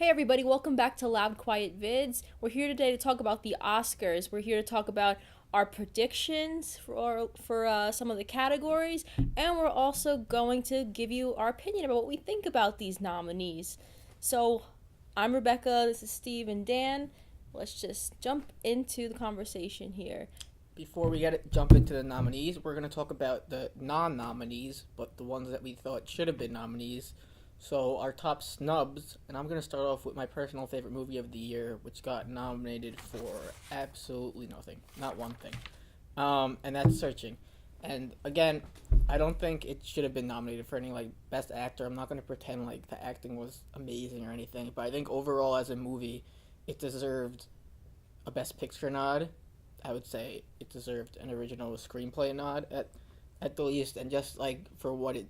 Hey everybody, welcome back to Loud Quiet Vids. We're here today to talk about the Oscars. We're here to talk about our predictions for some of the categories, and we're also going to give you our opinion about what we think about these nominees. So, I'm Rebecca, this is Steve and Dan. Let's just jump into the conversation here. Before we jump into the nominees, we're going to talk about the non-nominees, but the ones that we thought should have been nominees. So our top snubs, and I'm going to start off with my personal favorite movie of the year, which got nominated for absolutely nothing, not one thing, and that's Searching. And again, I don't think it should have been nominated for any best actor. I'm not going to pretend like the acting was amazing or anything, but I think overall as a movie, it deserved a best picture nod. I would say it deserved an original screenplay nod at the least, and just for what it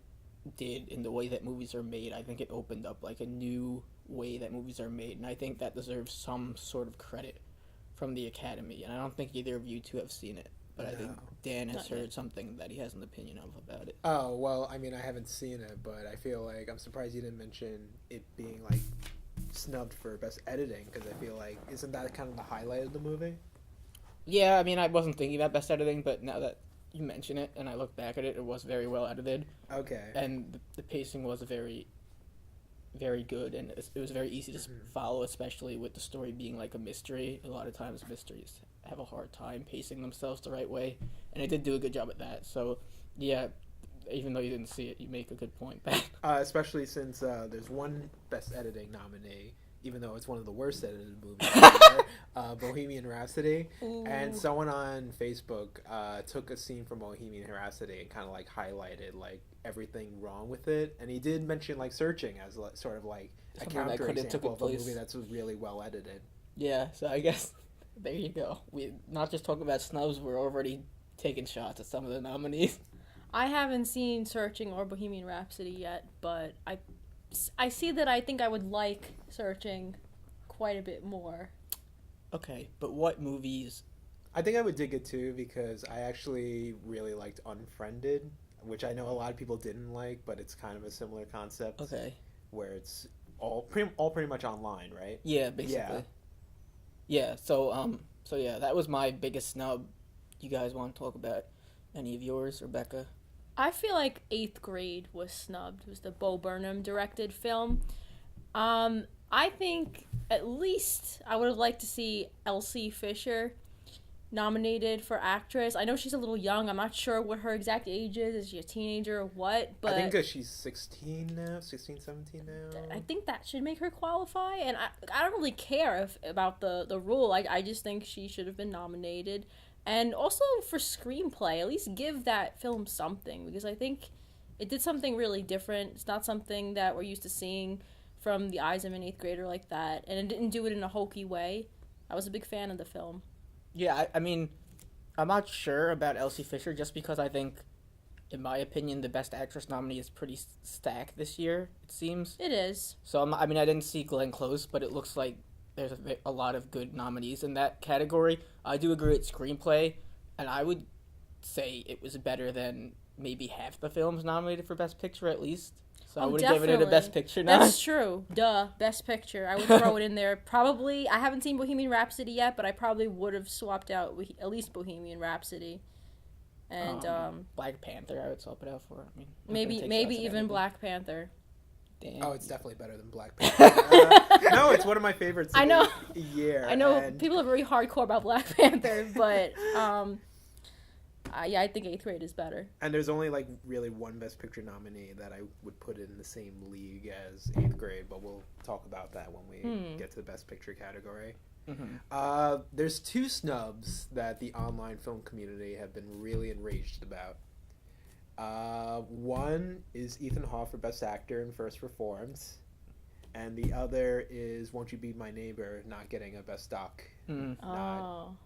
did in the way that movies are made, I think it opened up a new way that movies are made, and I think that deserves some sort of credit from the Academy. And I don't think either of you two have seen it, but I think Dan has heard something that he has an opinion of about it. Oh, well, I mean, I haven't seen it, but I feel like I'm surprised you didn't mention it being snubbed for best editing, because I feel like isn't that kind of the highlight of the movie? Yeah, I mean, I wasn't thinking about best editing, but now that you mention it and I look back at it, it was very well edited. Okay. And the pacing was very, very good, and it was very easy to follow, especially with the story being a mystery. A lot of times mysteries have a hard time pacing themselves the right way, and it did do a good job at that. So, yeah, even though you didn't see it, you make a good point. Especially since there's one best editing nominee, even though it's one of the worst edited movies ever, Bohemian Rhapsody. Ooh. And someone on Facebook took a scene from Bohemian Rhapsody and kind of highlighted everything wrong with it. And he did mention Searching as sort of a counterexample of a movie that's really well edited. Yeah, so I guess there you go. We not just talking about snubs, we're already taking shots at some of the nominees. I haven't seen Searching or Bohemian Rhapsody yet, but I see that I think I would like Searching quite a bit more. Okay, but what movies? I think I would dig it too, because I actually really liked Unfriended, which I know a lot of people didn't like, but it's kind of a similar concept. Okay. Where it's all pretty much online, right? Yeah, basically. Yeah, so yeah, that was my biggest snub. You guys want to talk about any of yours, Rebecca? I feel like 8th Grade was snubbed. It was the Bo Burnham directed film. I think at least I would have liked to see Elsie Fisher nominated for actress. I know she's a little young. I'm not sure what her exact age is. Is she a teenager or what? But I think she's 16 now, 16, 17 now. I think that should make her qualify. And I don't really care about the rule. I just think she should have been nominated. And also for screenplay, at least give that film something, because I think it did something really different. It's not something that we're used to seeing from the eyes of an 8th grader like that, and it didn't do it in a hokey way. I was a big fan of the film. Yeah, I mean, I'm not sure about Elsie Fisher, just because I think, in my opinion, the Best Actress nominee is pretty stacked this year, it seems. It is. So, I didn't see Glenn Close, but it looks like there's a lot of good nominees in that category. I do agree with screenplay, and I would say it was better than maybe half the films nominated for Best Picture at least. So I would have given it a Best Picture now. That's true. Duh. Best Picture. I would throw it in there. Probably, I haven't seen Bohemian Rhapsody yet, but I probably would have swapped out at least Bohemian Rhapsody. And Black Panther, I would swap it out for. Maybe even Black Panther. Damn. Oh, it's definitely better than Black Panther. No, it's one of my favorites of the year. I know people are very hardcore about Black Panther, but I think 8th Grade is better. And there's only really one Best Picture nominee that I would put in the same league as 8th Grade, but we'll talk about that when we get to the Best Picture category. Mm-hmm. There's two snubs that the online film community have been really enraged about. One is Ethan Hawke for Best Actor in First Reformed, and the other is Won't You Be My Neighbor not getting a Best Doc nod.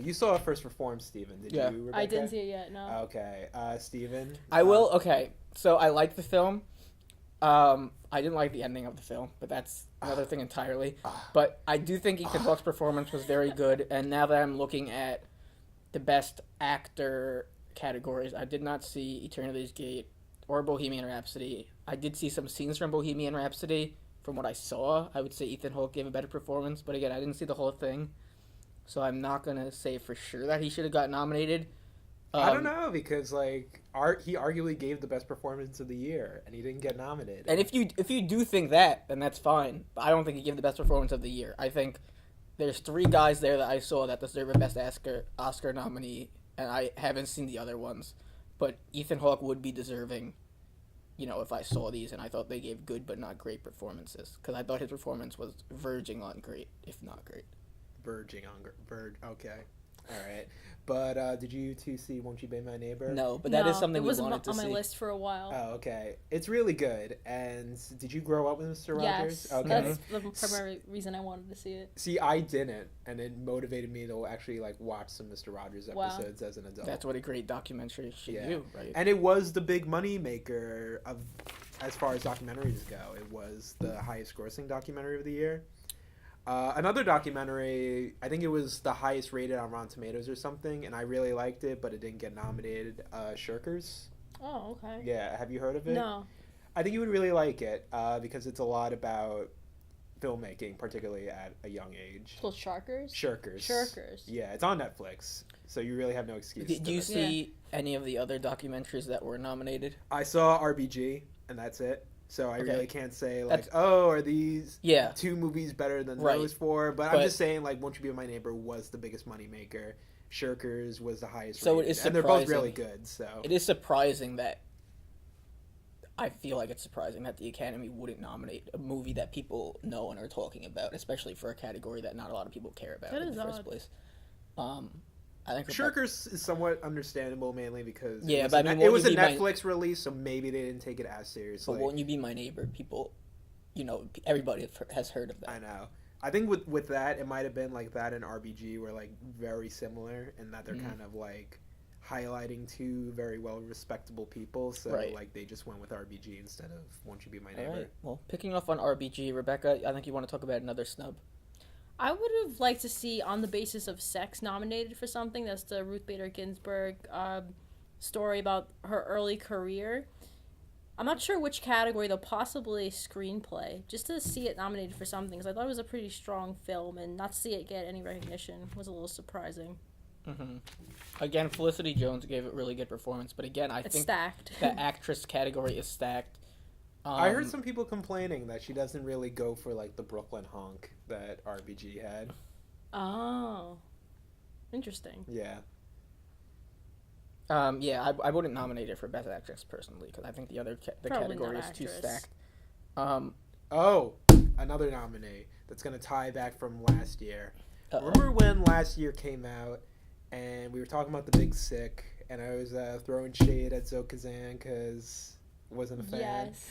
You saw First Reformed, Steven, did you, Rebecca? I didn't see it yet, no. Okay, Steven? I will, okay, so I like the film. I didn't like the ending of the film, but that's another thing entirely. But I do think Ethan Hawke's performance was very good, and now that I'm looking at the Best Actor categories, I did not see Eternity's Gate or Bohemian Rhapsody. I did see some scenes from Bohemian Rhapsody from what I saw, I would say Ethan Hawke gave a better performance. But again, I didn't see the whole thing, so I'm not gonna say for sure that he should have got nominated. I don't know, because like he arguably gave the best performance of the year, and he didn't get nominated. And if you do think that, then that's fine. But I don't think he gave the best performance of the year. I think there's 3 guys there that I saw that deserve a best Oscar nominee, and I haven't seen the other ones. But Ethan Hawke would be deserving, if I saw these and I thought they gave good but not great performances. Because I thought his performance was verging on great, if not great. Verging on okay. All right. But did you two see Won't You Be My Neighbor? No, but that is something we wanted to see. It was on my list for a while. Oh, okay. It's really good. And did you grow up with Mr. Rogers? Yes. Okay. That's the primary reason I wanted to see it. See, I didn't, and it motivated me to actually watch some Mr. Rogers episodes as an adult. That's what a great documentary should do, right? And it was the big money maker as far as documentaries go. It was the highest grossing documentary of the year. Another documentary, I think it was the highest rated on Rotten Tomatoes or something, and I really liked it, but it didn't get nominated. Shirkers. Oh, okay. Yeah, have you heard of it? No. I think you would really like it because it's a lot about filmmaking, particularly at a young age. Called Shirkers? Shirkers. Yeah, it's on Netflix, so you really have no excuse. Did you see any of the other documentaries that were nominated? I saw RBG, and that's it. So I really can't say are these 2 movies better than those 4? But I'm just saying Won't You Be My Neighbor was the biggest moneymaker. Shirkers was the highest rated. It is and they're both really good. So it is surprising that I feel like it's surprising that the Academy wouldn't nominate a movie that people know and are talking about, especially for a category that not a lot of people care about in the first place. I think Shirkers is somewhat understandable, mainly because it was a Netflix release, so maybe they didn't take it as seriously. But Won't You Be My Neighbor? People, everybody has heard of that. I know. I think with that, it might have been like that and RBG were very similar in that they're kind of highlighting 2 very well respectable people. So they just went with RBG instead of Won't You Be My Neighbor. Right. Well, picking off on RBG, Rebecca, I think you want to talk about another snub. I would have liked to see On the Basis of Sex nominated for something. That's the Ruth Bader Ginsburg story about her early career. I'm not sure which category, though, possibly screenplay, just to see it nominated for something, because I thought it was a pretty strong film, and not to see it get any recognition was a little surprising. Mm-hmm. Again, Felicity Jones gave a really good performance, but again, I think stacked. The actress category is stacked. I heard some people complaining that she doesn't really go for the Brooklyn honk that RBG had. Oh, interesting. Yeah. I wouldn't nominate her for Best Actress personally because I think the category is too stacked. Another nominee that's gonna tie back from last year. Uh-oh. Remember when last year came out and we were talking about The Big Sick and I was throwing shade at Zoe Kazan because wasn't a fan. Yes.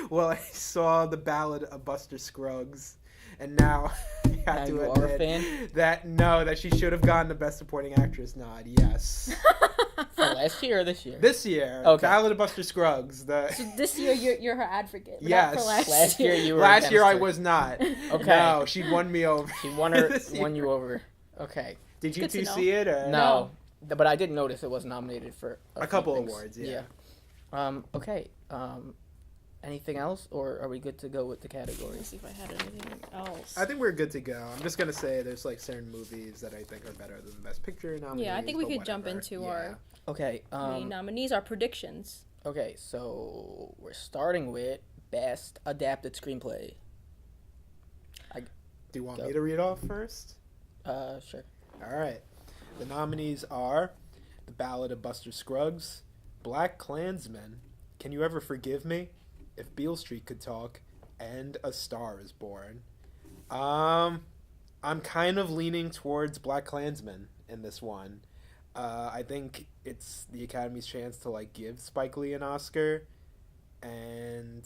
Well, I saw The Ballad of Buster Scruggs, and now I have to admit that she should have gotten the Best Supporting Actress nod. Yes. For last year or this year? This year. Okay. Ballad of Buster Scruggs. So this year you're her advocate. Yes. For last year you were. Last year I was not. Okay. No, she won me over. She won you over. Okay. Did you two see it or no? But I did notice it was nominated for a couple awards. Yeah. Okay. Anything else, or are we good to go with the categories? Let's see if I had anything else. I think we're good to go. I'm just gonna say there's certain movies that I think are better than the Best Picture nominees. Yeah, I think we could jump into our main nominees, our predictions. Okay, so we're starting with Best Adapted Screenplay. Do you want me to read off first? Sure. All right. The nominees are The Ballad of Buster Scruggs, BlacKkKlansman, Can You Ever Forgive Me, If Beale Street Could Talk, and A Star Is Born. I'm kind of leaning towards BlacKkKlansman in this one. I think it's the Academy's chance to give Spike Lee an Oscar, and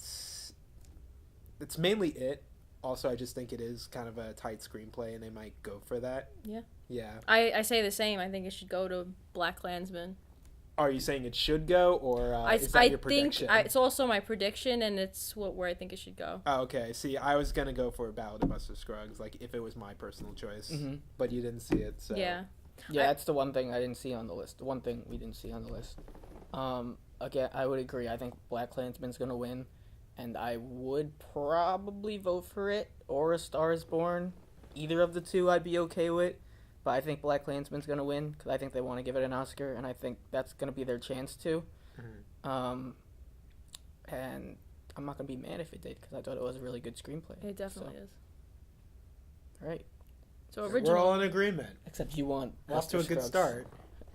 it's mainly it. Also, I just think it is kind of a tight screenplay, and they might go for that. Yeah. Yeah. I say the same. I think it should go to BlacKkKlansman. Are you saying it should go, or is that your prediction? It's also my prediction, and it's where I think it should go. Oh, okay. See, I was going to go for a Ballad of Buster Scruggs, if it was my personal choice. Mm-hmm. But you didn't see it, so... Yeah. Yeah, that's the one thing I didn't see on the list. The one thing we didn't see on the list. Again, I would agree. I think BlacKkKlansman's going to win. and I would probably vote for it or A Star Is Born. Either of the two I'd be okay with, but I think BlacKkKlansman's going to win because I think they want to give it an Oscar, and I think that's going to be their chance to. And I'm not going to be mad if it did because I thought it was a really good screenplay. It definitely is. All right. So original. We're all in agreement. Except you want Off to a good Scrubs. start.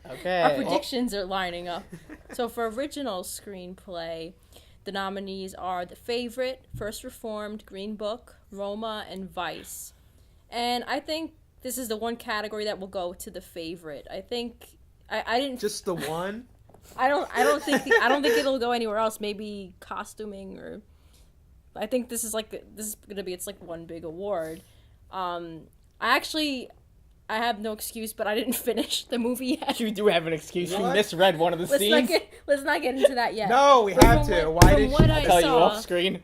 Okay. Our predictions are lining up. So for original screenplay, the nominees are The Favorite, First Reformed, Green Book, Roma, and Vice. And I think this is the one category that will go to The Favorite. I think I didn't Just the one? I don't think it'll go anywhere else. Maybe costuming or. I think this is gonna be one big award. I have no excuse, but I didn't finish the movie yet. You do have an excuse. What? You misread one of the scenes. Let's not get into that yet. No, we have to. Why did what you I tell you saw, off screen?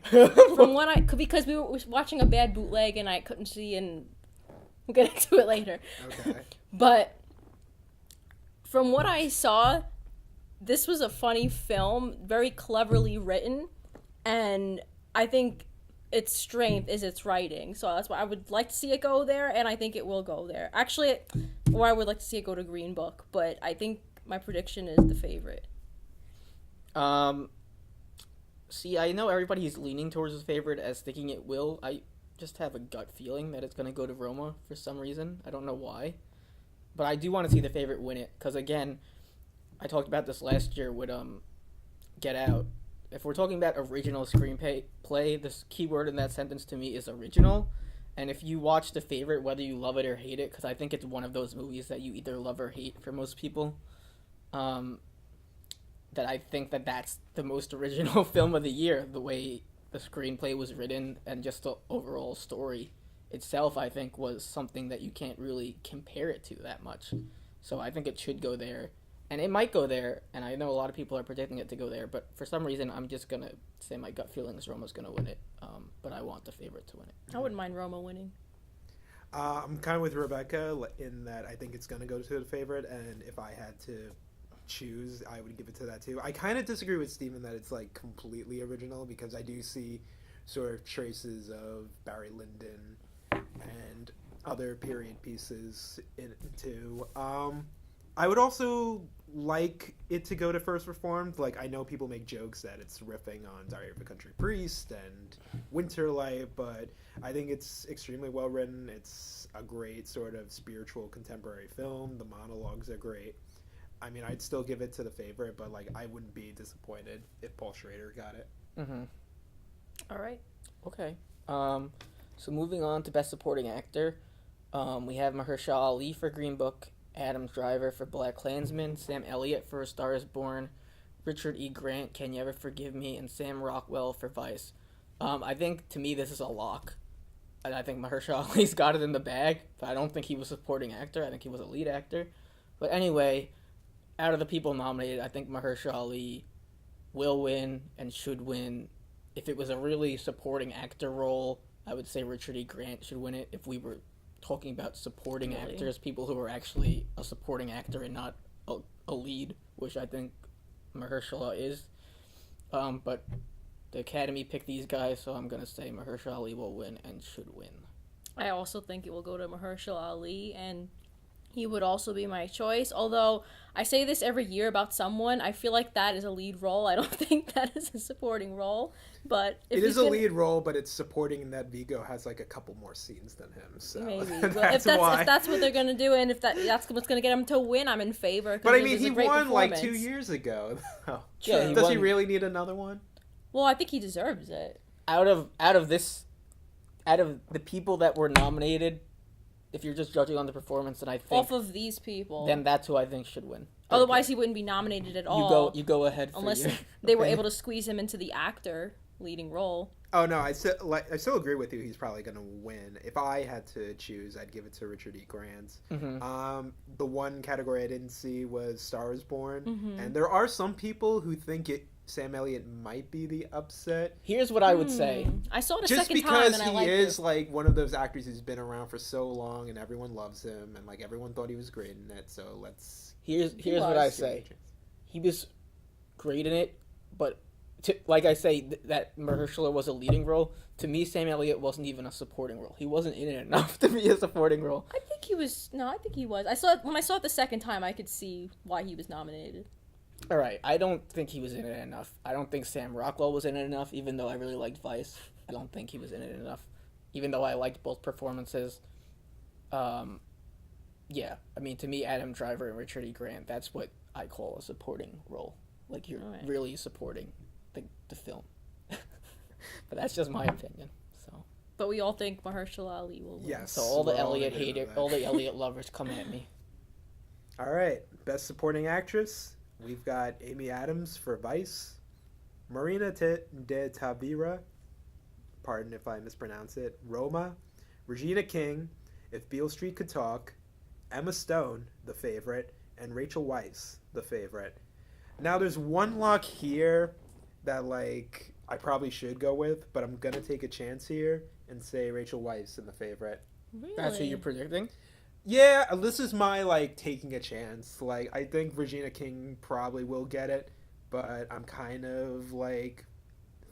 because we were watching a bad bootleg and I couldn't see, and we'll get into it later. Okay. But from what I saw, this was a funny film, very cleverly written, and I think its strength is its writing. So that's why I would like to see it go there, and I think it will go there. Actually, or I would like to see it go to Green Book, but I think my prediction is The Favorite. See, I know everybody's leaning towards The Favorite as thinking it will. I just have a gut feeling that it's going to go to Roma for some reason. I don't know why. But I do want to see The Favorite win it, because again, I talked about this last year with Get Out. If we're talking about original screenplay, this key word in that sentence to me is original. And if you watch The Favorite, whether you love it or hate it, because I think it's one of those movies that you either love or hate for most people, that I think that's the most original film of the year. The way the screenplay was written and just the overall story itself, I think, was something that you can't really compare it to that much. So I think it should go there. And it might go there, and I know a lot of people are predicting it to go there, but for some reason, I'm just going to say my gut feeling is Roma's going to win it, but I want The Favorite to win it. I wouldn't mind Roma winning. I'm kind of with Rebecca in that I think it's going to go to The Favorite, and if I had to choose, I would give it to that too. I kind of disagree with Steven that it's completely original, because I do see sort of traces of Barry Lyndon and other period pieces in it too. I would also like it to go to First Reformed. I know people make jokes that it's riffing on Diary of a Country Priest and Winterlight, but I think it's extremely well written. It's a great sort of spiritual contemporary film. The monologues are great. I mean, I'd still give it to The Favorite, but I wouldn't be disappointed if Paul Schrader got it. Mm-hmm. All right. Okay. So moving on to Best Supporting Actor, we have Mahershala Ali for Green Book, Adam Driver for BlacKkKlansman, Sam Elliott for A Star Is Born, Richard E. Grant, Can You Ever Forgive Me, and Sam Rockwell for Vice. I think, to me, this is a lock. And I think Mahershala Ali's got it in the bag, but I don't think he was a supporting actor. I think he was a lead actor. But anyway, out of the people nominated, I think Mahershala Ali will win and should win. If it was a really supporting actor role, I would say Richard E. Grant should win it. If we were talking about supporting actors, people who are actually a supporting actor and not a lead, which I think Mahershala is. But the Academy picked these guys, so I'm going to say Mahershala Ali will win and should win. I also think it will go to Mahershala Ali, and he would also be my choice. Although I say this every year about someone, I feel like that is a lead role. I don't think that is a supporting role. But if it is a lead role, but it's supporting in that Viggo has a couple more scenes than him. So maybe. that's if that's what they're gonna do, and if that's what's gonna get him to win, I'm in favor. But I mean, he won 2 years ago. Yeah, does he really need another one? Well, I think he deserves it. Out of the people that were nominated, if you're just judging on the performance, then I think off of these people, then that's who I think should win. Otherwise, he wouldn't be nominated at all. You go ahead. Unless they were able to squeeze him into the actor leading role. Oh no, I still agree with you. He's probably gonna win. If I had to choose, I'd give it to Richard E. Grant. Mm-hmm. The one category I didn't see was Star Is Born, Mm-hmm. and there are some people who think Sam Elliott might be the upset. Here's what I would say. I saw it a Just second time, because and I he liked is it. one of those actors who's been around for so long, and everyone loves him, and everyone thought he was great in it. So let's. Here's what I say. He was great in it, but like I say, that Mahershala was a leading role. To me, Sam Elliott wasn't even a supporting role. He wasn't in it enough to be a supporting role. I think he was. No, I think he was. When I saw it the second time, I could see why he was nominated. All right, I don't think he was in it enough. I don't think Sam Rockwell was in it enough, even though I really liked Vice. I don't think he was in it enough, even though I liked both performances. Yeah, I mean, to me, Adam Driver and Richard E. Grant, that's what I call a supporting role. Like, you're really supporting the film. But that's just my opinion. So. But we all think Mahershala Ali will win. Yes. So all the Elliott lovers come at me. All right, best supporting actress. We've got Amy Adams for Vice, Marina de Tavira, pardon if I mispronounce it, Roma, Regina King, If Beale Street Could Talk, Emma Stone, The Favorite, and Rachel Weisz, The Favorite. Now there's one lock here that like I probably should go with, but I'm gonna take a chance here and say Rachel Weisz in The Favorite. Really? That's who you're predicting? Yeah, this is my like taking a chance. Like I think Regina King probably will get it, but I'm kind of like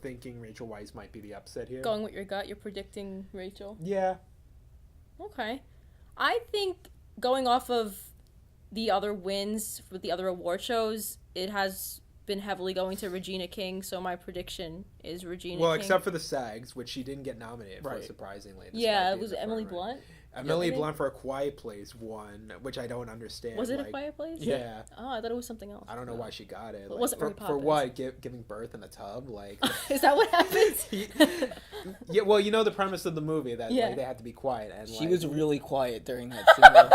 thinking Rachel Weisz might be the upset here. Going with your gut, you're predicting Rachel. Yeah. Okay. I think going off of the other wins with the other award shows, it has been heavily going to Regina King, so my prediction is Regina King. Well, except for the SAGs, which she didn't get nominated for, Right. surprisingly. Yeah, it was Emily Blunt. Emily Blunt for A Quiet Place won, which I don't understand. Was it like, A Quiet Place? Yeah. Oh, I thought it was something else. I don't know why she got it. It wasn't Mary for Poppins. what? Giving birth in a tub? Like, Is that what happens? yeah. Well, you know the premise of the movie that Yeah. like, they had to be quiet, and She like, was really quiet during that scene. though.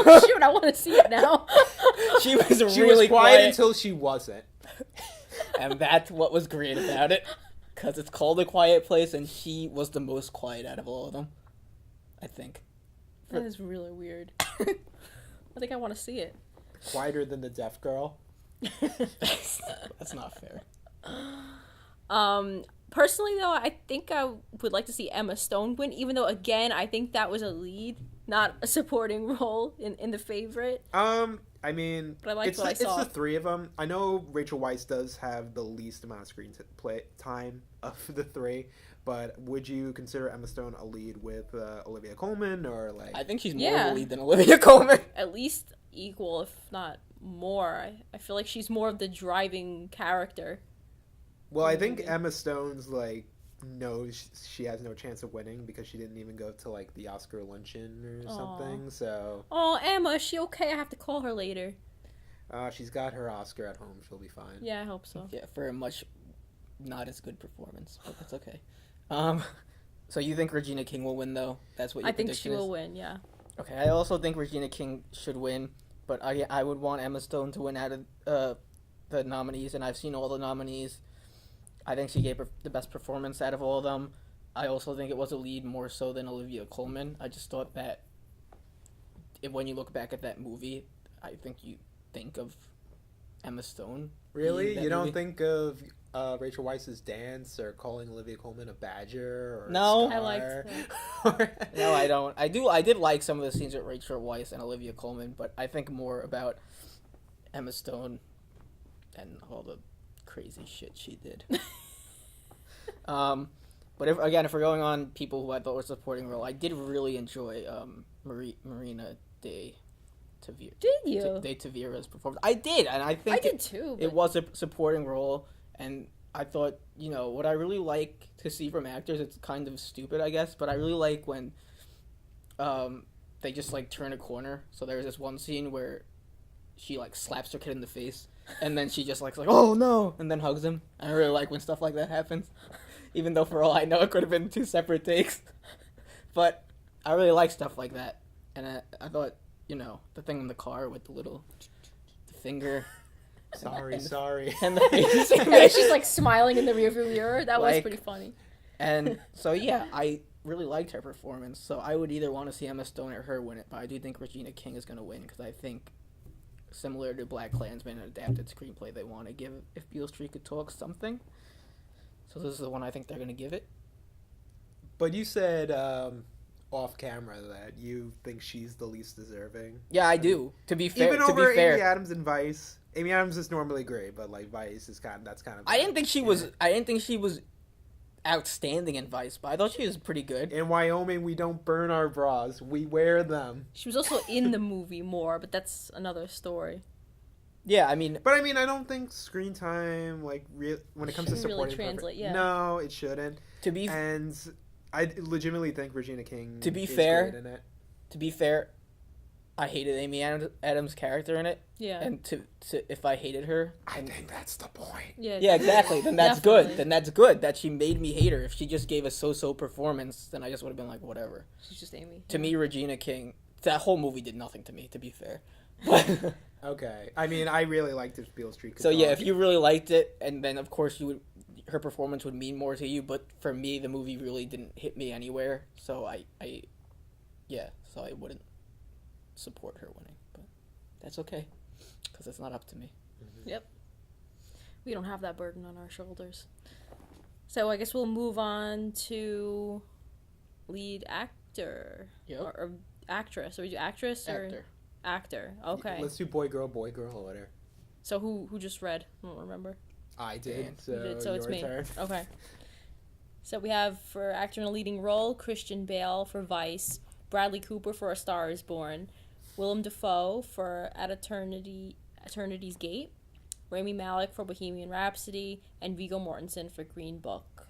Oh, shoot, I want to see it now. She was she really was quiet until she wasn't. And that's what was great about it. Because it's called A Quiet Place, and she was the most quiet out of all of them. I think. That is really weird. I think I want to see it. Quieter than the deaf girl. That's not fair. Personally, though, I think I would like to see Emma Stone win, even though, again, I think that was a lead, not a supporting role in The Favorite. I mean, But I liked it's what I saw. the three of them. I know Rachel Weisz does have the least amount of screen play time of the three, but would you consider Emma Stone a lead with Olivia Colman, or like? I think she's more of a lead than Olivia Colman. At least equal, if not more. I feel like she's more of the driving character. Well, I think Emma Stone's like knows she has no chance of winning because she didn't even go to like the Oscar luncheon or something. So. Oh, Emma, is she okay? I have to call her later. She's got her Oscar at home. She'll be fine. Yeah, I hope so. Yeah, for a much not as good performance, but that's okay. So you think Regina King will win, though? That's what your prediction is? I think she will win, yeah. Okay, I also think Regina King should win, but I would want Emma Stone to win out of the nominees, and I've seen all the nominees. I think she gave the best performance out of all of them. I also think it was a lead more so than Olivia Colman. I just thought that when you look back at that movie, I think you think of Emma Stone. Really? You don't movie. think of Rachel Weisz's dance or calling Olivia Colman a badger or No. a scar? I liked No, I don't. I did like some of the scenes with Rachel Weisz and Olivia Colman, but I think more about Emma Stone and all the crazy shit she did. But if we're going on people who I thought were supporting role, I did really enjoy Marina de Tavira. Did you? De Tavira's performance. I did, and I think I did too. it was a supporting role, and I thought, what I really like to see from actors, it's kind of stupid, I guess, but I really like when they just, like, turn a corner. So there's this one scene where she, like, slaps her kid in the face, and then she just, like, oh, no, and then hugs him. I really like when stuff like that happens, even though, for all I know, it could have been 2 separate takes. But I really like stuff like that, and I thought, the thing in the car with the little finger... Sorry. And the face. Yeah, she's like smiling in the rearview mirror. That was Like- pretty funny. And so, yeah, I really liked her performance. So I would either want to see Emma Stone or her win it, but I do think Regina King is going to win because I think, similar to BlacKkKlansman and adapted screenplay, they want to give If Beale Street Could Talk something. So this is the one I think they're going to give it. But you said off camera that you think she's the least deserving. Yeah, I do. To be fair, Even over Amy Adams in Vice. Amy Adams is normally great, but like Vice is that's kind of. I didn't think she was. I didn't think she was outstanding in Vice, but I thought she was pretty good. In Wyoming, we don't burn our bras; we wear them. She was also in the movie more, but that's another story. Yeah, I mean, but I mean, I don't think screen time when it comes to supporting really translate. Yeah, no, it shouldn't. And I legitimately think Regina King. To be is fair, great in it. To be fair, I hated Amy Adams' character in it. Yeah. And if I hated her, I think that's the point. Yeah, exactly. Then that's good. Then that's good that she made me hate her. If she just gave a so-so performance, then I just would have been like, whatever. She's just Amy. To me, Regina King, that whole movie did nothing to me. To be fair. Okay. I mean, I really liked If Beale Street Could So Talk. yeah, if you really liked it, and then of course her performance would mean more to you. But for me, the movie really didn't hit me anywhere. So I wouldn't support her winning. But that's okay, because it's not up to me. Mm-hmm. Yep. We don't have that burden on our shoulders. So I guess we'll move on to lead actor. Yep. Or actress. Or we do actress or actor. Okay. Let's do boy girl order. So who just read? I don't remember. I did. So it's me. Turn. Okay. So we have for actor in a leading role, Christian Bale for Vice, Bradley Cooper for A Star Is Born, Willem Dafoe for Eternity's Gate, Rami Malek for Bohemian Rhapsody, and Viggo Mortensen for Green Book.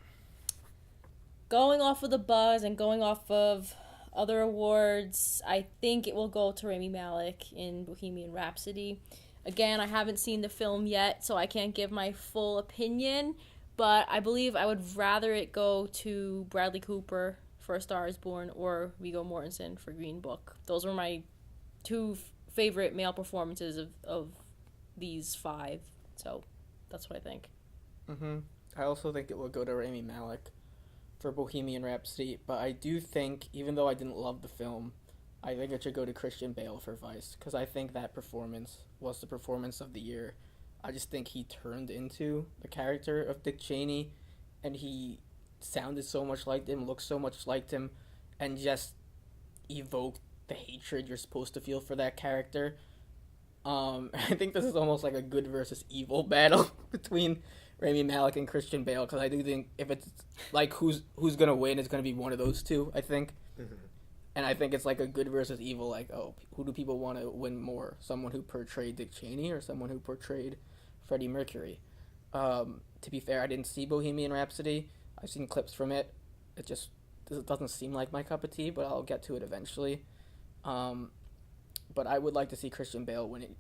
Going off of the buzz and going off of other awards, I think it will go to Rami Malek in Bohemian Rhapsody. Again, I haven't seen the film yet, so I can't give my full opinion, but I believe I would rather it go to Bradley Cooper for A Star Is Born or Viggo Mortensen for Green Book. Those were my two favorite male performances of these 5, so that's what I think. I also think it will go to Rami Malek for Bohemian Rhapsody, but I do think, even though I didn't love the film, I think it should go to Christian Bale for Vice, because I think that performance was the performance of the year. I just think he turned into the character of Dick Cheney, and he sounded so much like him, looked so much like him, and just evoked the hatred you're supposed to feel for that character. I think this is almost like a good versus evil battle between Rami Malek and Christian Bale, because I do think if it's like who's gonna win, it's gonna be one of those two, I think. Mm-hmm. And I think it's like a good versus evil, like, oh, who do people want to win more? Someone who portrayed Dick Cheney or someone who portrayed Freddie Mercury? To be fair, I didn't see Bohemian Rhapsody. I've seen clips from it. It doesn't seem like my cup of tea, but I'll get to it eventually. But I would like to see Christian Bale win it.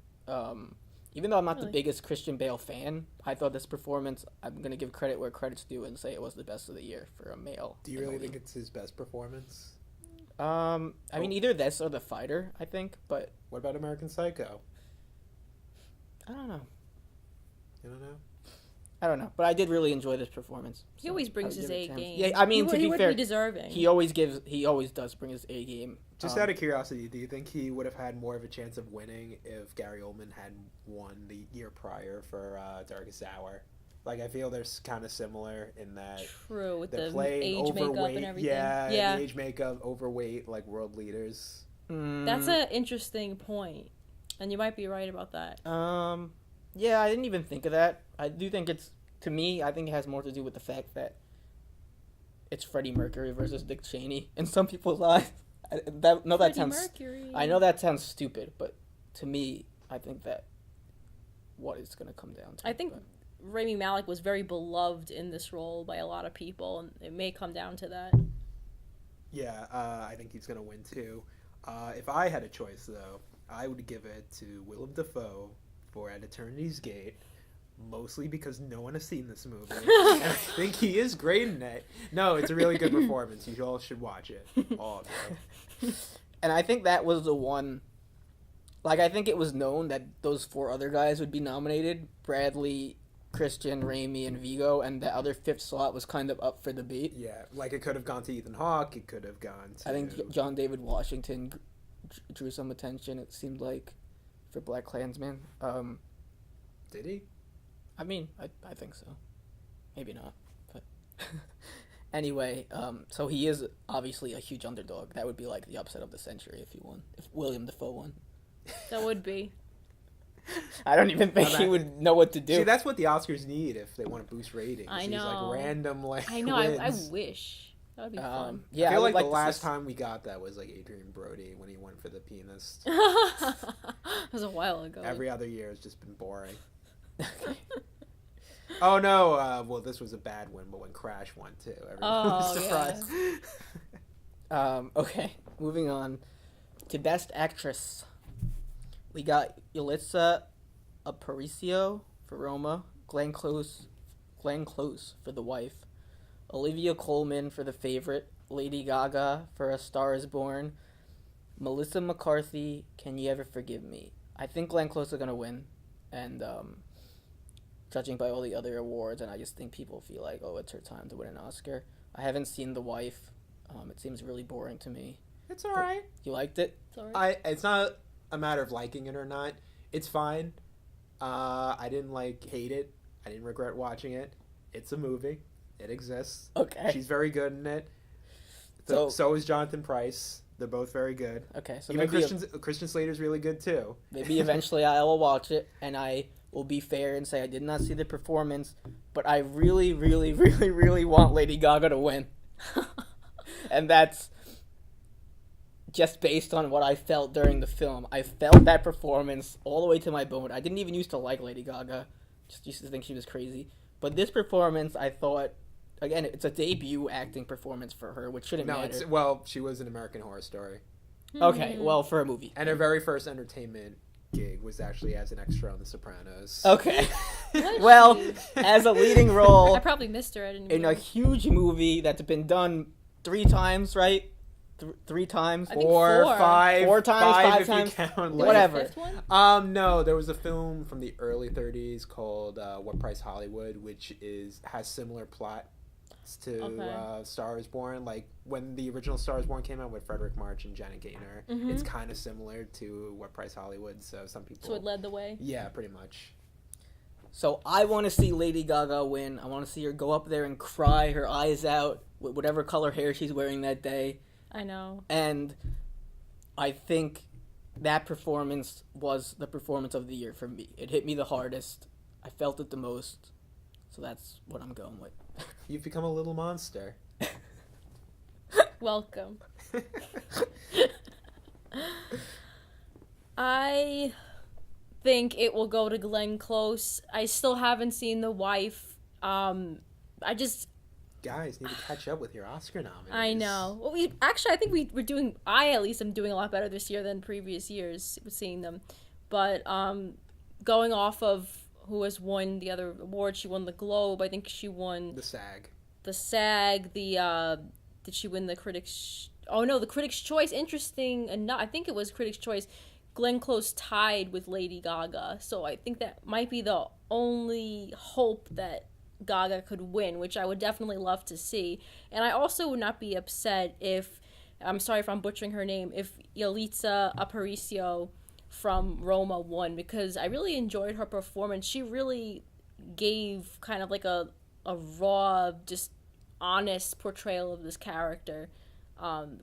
Even though I'm not the biggest Christian Bale fan, I thought this performance, I'm going to give credit where credit's due and say it was the best of the year for a male. Do you really think it's his best performance? I mean, either this or The Fighter, I think, but... What about American Psycho? I don't know. You don't know? I don't know, but I did really enjoy this performance. He always brings his A game. Yeah, I mean, to be fair, be deserving. He always does bring his A game. Just out of curiosity, do you think he would have had more of a chance of winning if Gary Oldman had won the year prior for Darkest Hour? Like, I feel they're kind of similar in that. True, with the playing age makeup and everything. Yeah, the age makeup, overweight, like world leaders. That's an interesting point, and you might be right about that. Yeah, I didn't even think of that. I do think to me, I think it has more to do with the fact that it's Freddie Mercury versus Dick Cheney in some people's eyes. I know that sounds stupid, but to me, I think that what it's going to come down to. I think Rami Malek was very beloved in this role by a lot of people, and it may come down to that. Yeah, I think he's going to win too. If I had a choice, though, I would give it to Willem Dafoe for At Eternity's Gate, mostly because no one has seen this movie, and I think he is great in it. No, it's a really good performance. You all should watch it. All of you. And I think that was the one... Like, I think it was known that those 4 other guys would be nominated. Bradley, Christian, Rami, and Viggo, and the other 5th slot was kind of up for debate. Yeah, like it could have gone to Ethan Hawke, it could have gone to... I think John David Washington drew some attention, it seemed like, for BlacKkKlansman. Did he? I mean, I think so. Maybe not. But Anyway, so he is obviously a huge underdog. That would be like the upset of the century if he won. If William Dafoe won. That would be. I don't even think he would know what to do. See, that's what the Oscars need if they want to boost ratings. I These, know. like, random, like, I know. I wins. wish. That would be fun. Yeah, I feel would like the to last time we got that was, like, Adrian Brody when he went for The Pianist. That was a while ago. Every other year has just been boring. Oh, no. Well, this was a bad one, but when Crash won, too. Everyone was surprised. Yeah. Okay, moving on to Best Actress. We got Yalitza Aparicio for Roma, Glenn Close for The Wife, Olivia Colman for The Favorite, Lady Gaga for A Star Is Born, Melissa McCarthy, Can You Ever Forgive Me? I think Glenn Close is gonna win, and judging by all the other awards, and I just think people feel like, oh, it's her time to win an Oscar. I haven't seen The Wife. It seems really boring to me. It's all right. You liked it? It's all right. It's not a matter of liking it or not. It's fine. I didn't, like, hate it. I didn't regret watching it. It's a movie. It exists. Okay. She's very good in it. So is Jonathan Pryce. They're both very good. Okay, so Even maybe Christian Slater's really good, too. maybe eventually I will watch it, and I will be fair and say I did not see the performance, but I really, really, really, really want Lady Gaga to win. And that's just based on what I felt during the film. I felt that performance all the way to my bone. I didn't even used to like Lady Gaga. Just used to think she was crazy. But this performance, I thought, again, it's a debut acting performance for her, which shouldn't matter. Well, she was in American Horror Story. Okay, well, for a movie. And her very first entertainment gig was actually as an extra on The Sopranos. Okay. Was Well, she? as a leading role I probably missed her. I didn't. in a huge movie that's been done 3 times, right? 3 times? I think Or four. 5. 4 times, 5 if times, you count, Was whatever. it the fifth one? No, there was a film from the early 30s called What Price Hollywood, which has similar plot to Okay. Star is Born. Like when the original Star is Born came out with Frederick March and Janet Gaynor, it's kind of similar to What Price Hollywood. So some people. So it led the way. Yeah, pretty much. So I want to see Lady Gaga win. I want to see her go up there and cry her eyes out with whatever color hair she's wearing that day. I know. And I think that performance was the performance of the year for me. It hit me the hardest. I felt it the most. So that's what I'm going with. You've become a little monster. Welcome. I think it will go to Glenn Close. I still haven't seen The Wife. I just Guys, need to catch up with your Oscar nominees. I know. Well, I think we're doing. I at least am doing a lot better this year than previous years with seeing them. But going off of who has won the other award, she won the Globe. I think she won The SAG. the SAG. Did she win the Critics? Oh no, the Critics' Choice. Interesting enough, I think it was Critics' Choice. Glenn Close tied with Lady Gaga, so I think that might be the only hope that Gaga could win, which I would definitely love to see. And I also would not be upset if, I'm sorry if I'm butchering her name, if Yalitza Aparicio from Roma won, because I really enjoyed her performance. She really gave kind of like a raw, just honest portrayal of this character,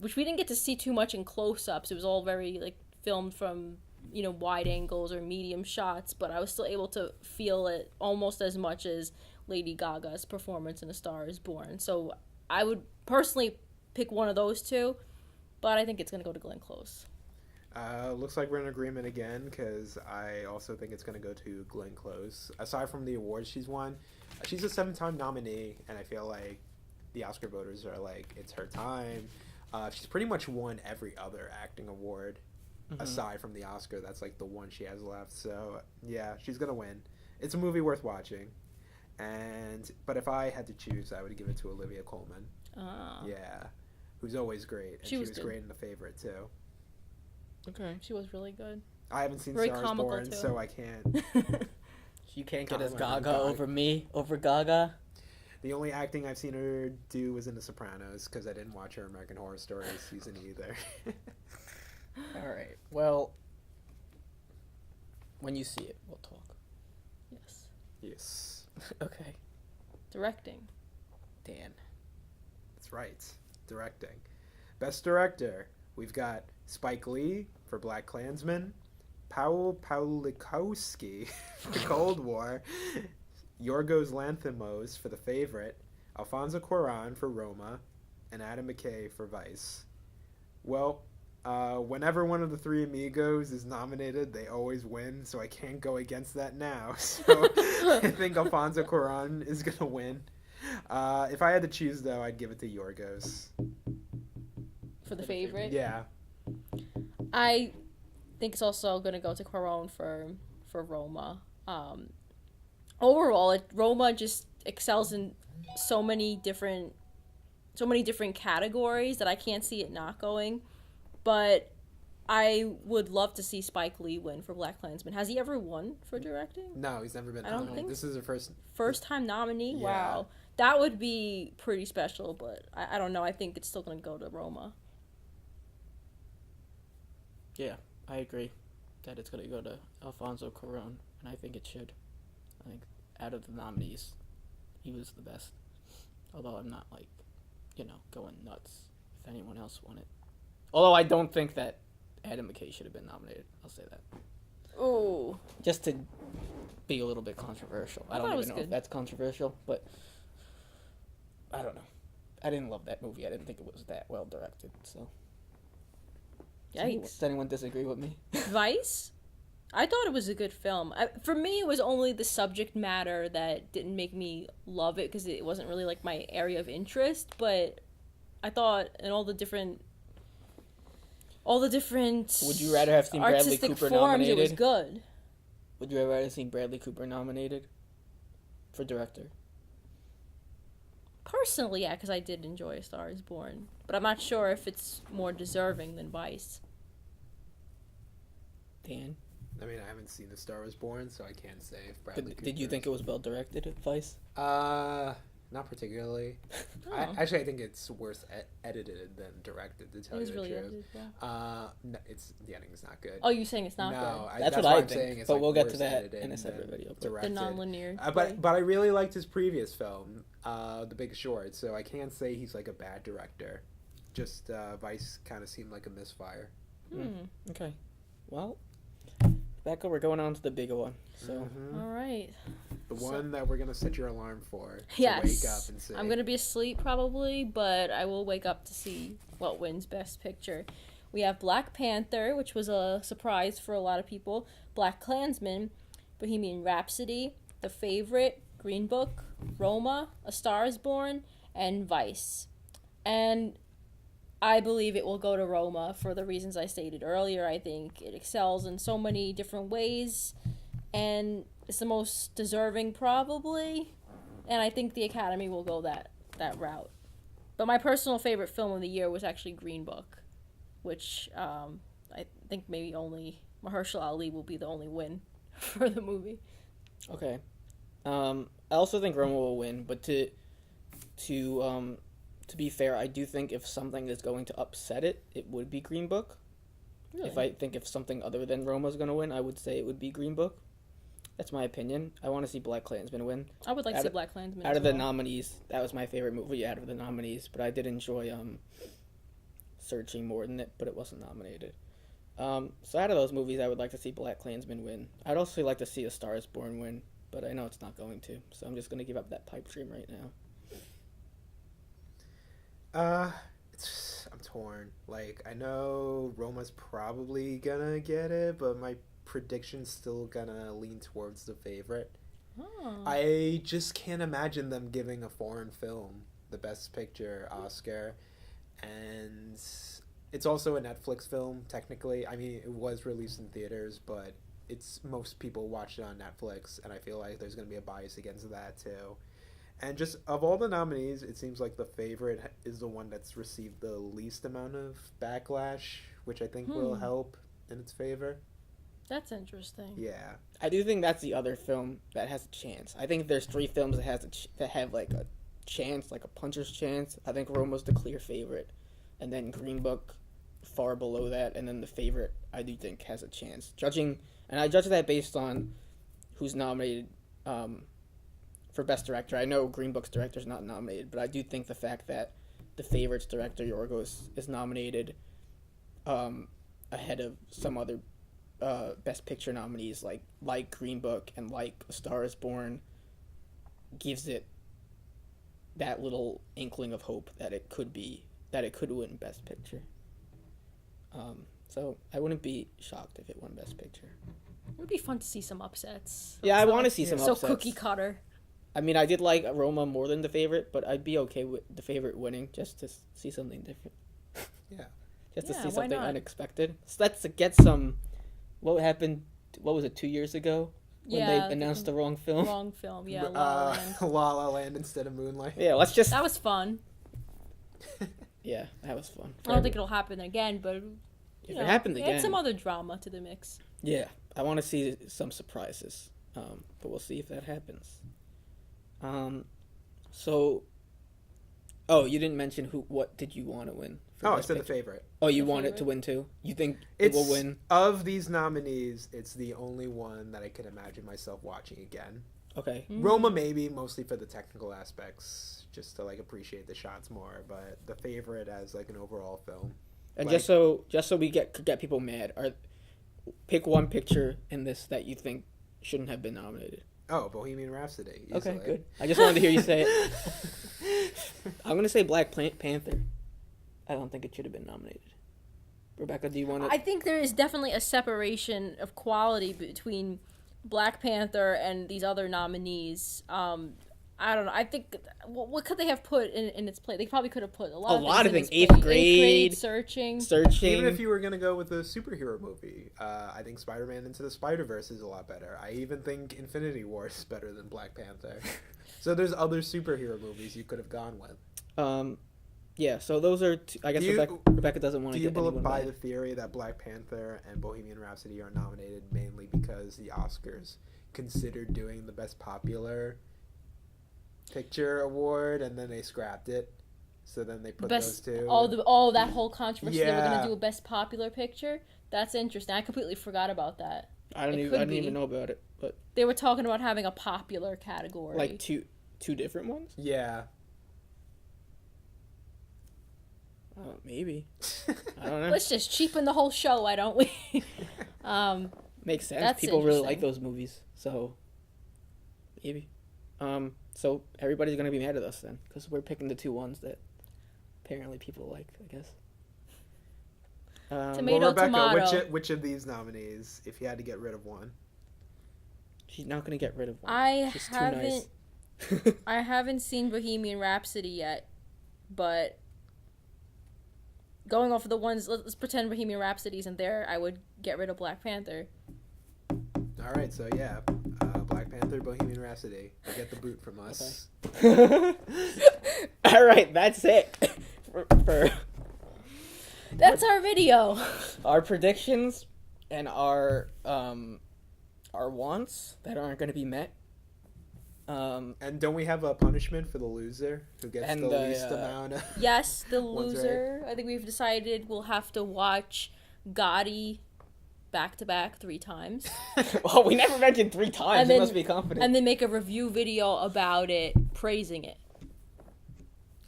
which we didn't get to see too much in close-ups. It was all very like filmed from wide angles or medium shots, but I was still able to feel it almost as much as Lady Gaga's performance in A Star Is Born. So I would personally pick one of those two, but I think it's going to go to Glenn Close. Looks like we're in agreement again, because I also think it's going to go to Glenn Close. Aside from the awards she's won, she's a 7-time nominee, and I feel like the Oscar voters are like, it's her time. She's pretty much won every other acting award aside from the Oscar. That's like the one she has left. So yeah, she's going to win. It's a movie worth watching. But if I had to choose, I would give it to Olivia Colman. Yeah, who's always great. And she was great in The Favorite too. Okay. She was really good. I haven't seen Very Star Is comical, Born, too. so I can't. You can't get us Comment Gaga on over Gaga. The only acting I've seen her do was in The Sopranos, because I didn't watch her American Horror Story season either. All right. Well, when you see it, we'll talk. Yes. Yes. Okay. Directing. Dan. That's right. Directing. Best director. We've got Spike Lee for BlacKkKlansman, Paweł Pawlikowski for Cold War, Yorgos Lanthimos for The Favorite, Alfonso Cuarón for Roma, and Adam McKay for Vice. Well, whenever one of the three amigos is nominated, they always win, so I can't go against that now. So I think Alfonso Cuarón is going to win. If I had to choose, though, I'd give it to Yorgos. For The Favorite? Yeah. I think it's also going to go to Cuarón for Roma. Overall, Roma just excels in so many different categories that I can't see it not going. But I would love to see Spike Lee win for BlacKkKlansman. Has he ever won for directing? No, he's never been I don't nominated. think This is the first time nominee. Yeah. Wow, that would be pretty special. But I don't know. I think it's still going to go to Roma. Yeah, I agree that it's going to go to Alfonso Cuarón, and I think it should. I think out of the nominees, he was the best. Although I'm not, going nuts if anyone else won it. Although I don't think that Adam McKay should have been nominated. I'll say that. Ooh. Just to be a little bit controversial. I don't even know if that's controversial, but I don't know. I didn't love that movie. I didn't think it was that well directed, so. Yikes. Does anyone disagree with me? Vice? I thought it was a good film. For me, it was only the subject matter that didn't make me love it because it wasn't really like my area of interest. But I thought in all the different. Would you rather have seen Bradley Cooper forms, nominated? It was good. Would you rather have seen Bradley Cooper nominated for director? Personally, yeah, because I did enjoy A Star Is Born, but I'm not sure if it's more deserving than Vice. Dan? I mean, I haven't seen The Star Was Born, so I can't say if Bradley Cooper. Did you think it was well directed, Vice? Not particularly. Oh. I think it's worse edited than directed, to tell It was you the really truth. edited, yeah. No, the ending's not good. Oh, you're saying it's not No, good? That's what I'm I saying. think, It's but like we'll get to worse that edited in a separate than video. directed. The non-linear. But I really liked his previous film, The Big Short, so I can't say he's like a bad director. Just Vice kind of seemed like a misfire. Okay. Well, Becca, we're going on to the bigger one. So All right. The one that we're going to set your alarm for to Yes. wake up and see. I'm going to be asleep probably, but I will wake up to see what wins Best Picture. We have Black Panther, which was a surprise for a lot of people, BlacKkKlansman, Bohemian Rhapsody, The Favorite, Green Book, Roma, A Star Is Born, and Vice. And I believe it will go to Roma for the reasons I stated earlier. I think it excels in so many different ways, and it's the most deserving probably, and I think the Academy will go that route. But my personal favorite film of the year was actually Green Book, which I think maybe only Mahershala Ali will be the only win for the movie. okay. I also think Roma will win, but to be fair, I do think if something is going to upset it, it would be Green Book. Really? If something other than Roma is going to win, I would say it would be Green Book. That's my opinion. I want to see BlacKkKlansman win. I would like to see BlacKkKlansman Out of the nominees, that was my favorite movie out of the nominees, but I did enjoy Searching more than it, but it wasn't nominated. So out of those movies, I would like to see BlacKkKlansman win. I'd also like to see A Star Is Born win, but I know it's not going to, so I'm just going to give up that pipe dream right now. I'm torn. Like, I know Roma's probably gonna get it, but my prediction's still gonna lean towards The Favorite. Oh. I just can't imagine them giving a foreign film the Best Picture Oscar, and it's also a Netflix film, technically. I mean, it was released in theaters, but most people watch it on Netflix, and I feel like there's gonna be a bias against that, too. And just of all the nominees, it seems like The Favorite is the one that's received the least amount of backlash, which I think will help in its favor. That's interesting. Yeah. I do think that's the other film that has a chance. I think there's 3 films that have like a chance, like a puncher's chance. I think Roma's the clear favorite, and then Green Book far below that, and then The Favorite I do think has a chance. I judge that based on who's nominated for Best Director. I know Green Book's director's not nominated, but I do think the fact that The Favorite's director Yorgos is nominated ahead of some other Best Picture nominees like Green Book and like A Star Is Born, gives it that little inkling of hope that it could win Best Picture. So I wouldn't be shocked if it won Best Picture. It would be fun to see some upsets. Yeah, I want to see some upsets. So cookie cutter. I mean, I did like Roma more than The Favorite, but I'd be okay with The Favorite winning just to see something different. Yeah. Just to see why something not? unexpected. So let's get some... What happened, 2 years ago? When they announced the wrong film? Wrong film, yeah, La La Land. La La Land instead of Moonlight. Yeah, let's just... That was fun. Yeah, that was fun. I don't think it'll happen again, but... If it happened again... Add some other drama to the mix. Yeah, I want to see some surprises. But we'll see if that happens. So... Oh, you didn't mention what did you want to win? I said The Favorite. Oh, you want it to win too? You think it will win? Of these nominees, it's the only one that I can imagine myself watching again. Okay. Mm-hmm. Roma maybe, mostly for the technical aspects, just to appreciate the shots more. But The Favorite as an overall film. And just so we get people mad, pick one picture in this that you think shouldn't have been nominated. Oh, Bohemian Rhapsody. Easily. Okay, good. I just wanted to hear you say it. I'm gonna say Black Panther. I don't think it should have been nominated. Rebecca, do you want to... I think there is definitely a separation of quality between Black Panther and these other nominees. I don't know. I think... What could they have put in its place? They probably could have put a lot of things. Eighth grade, Searching. Even if you were going to go with a superhero movie, I think Spider-Man Into the Spider-Verse is a lot better. I even think Infinity War is better than Black Panther. So there's other superhero movies you could have gone with. Yeah, so those are I guess Rebecca doesn't want to get anyone Do you buy mad. the theory that Black Panther and Bohemian Rhapsody are nominated mainly because the Oscars considered doing the Best Popular Picture award and then they scrapped it? So then they put those two. All that whole controversy. They were going Yeah. to do a Best Popular Picture. That's interesting. I completely forgot about that. I didn't even know about it, but They were talking about having a popular category. like two different ones? Yeah. Maybe. I don't know. Let's just cheapen the whole show, why don't we? Makes sense. That's People really interesting. like those movies, so maybe. So everybody's gonna be mad at us then, because we're picking the two ones that apparently people like, I guess. Tomato, Rebecca, tomato. which of these nominees, if you had to get rid of one? She's not gonna get rid of one. I She's too nice. I haven't seen Bohemian Rhapsody yet, but going off of the ones, let's pretend Bohemian Rhapsody isn't there, I would get rid of Black Panther. All right, so yeah, Black Panther, Bohemian Rhapsody. You get the boot from us. All right, that's it for That's our video. our predictions and our wants that aren't going to be met. And don't we have a punishment for the loser who gets And the the, least amount of... Yes, the One's loser. I think we've decided we'll have to watch Gotti back-to-back 3 times. Well, we never mentioned 3 times. And You then- must be confident. And then make a review video about it, praising it.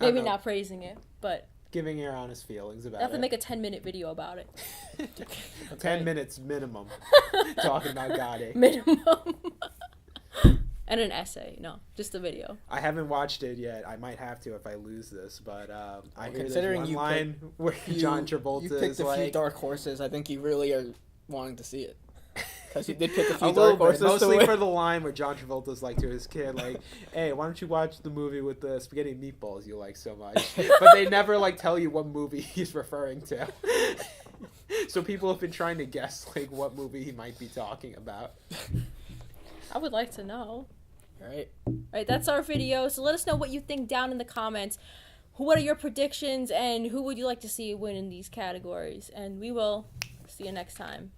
Maybe know. not praising it, but Giving your honest feelings about I have it. to make a 10-minute video about it. 10 minutes minimum talking about Gotti. Minimum. And an essay. No, just a video. I haven't watched it yet. I might have to if I lose this, but I hear considering there's you one line where John Travolta you picked is a like... few dark horses. I think you really are wanting to see it. Because you did pick a few A little dark bit, horses. mostly to for win. the line where John Travolta's like to his kid, like, "Hey, why don't you watch the movie with the spaghetti and meatballs you like so much?" But they never tell you what movie he's referring to. So people have been trying to guess what movie he might be talking about. I would like to know. Right. Alright, that's our video. So let us know what you think down in the comments. What are your predictions and who would you like to see win in these categories? And we will see you next time.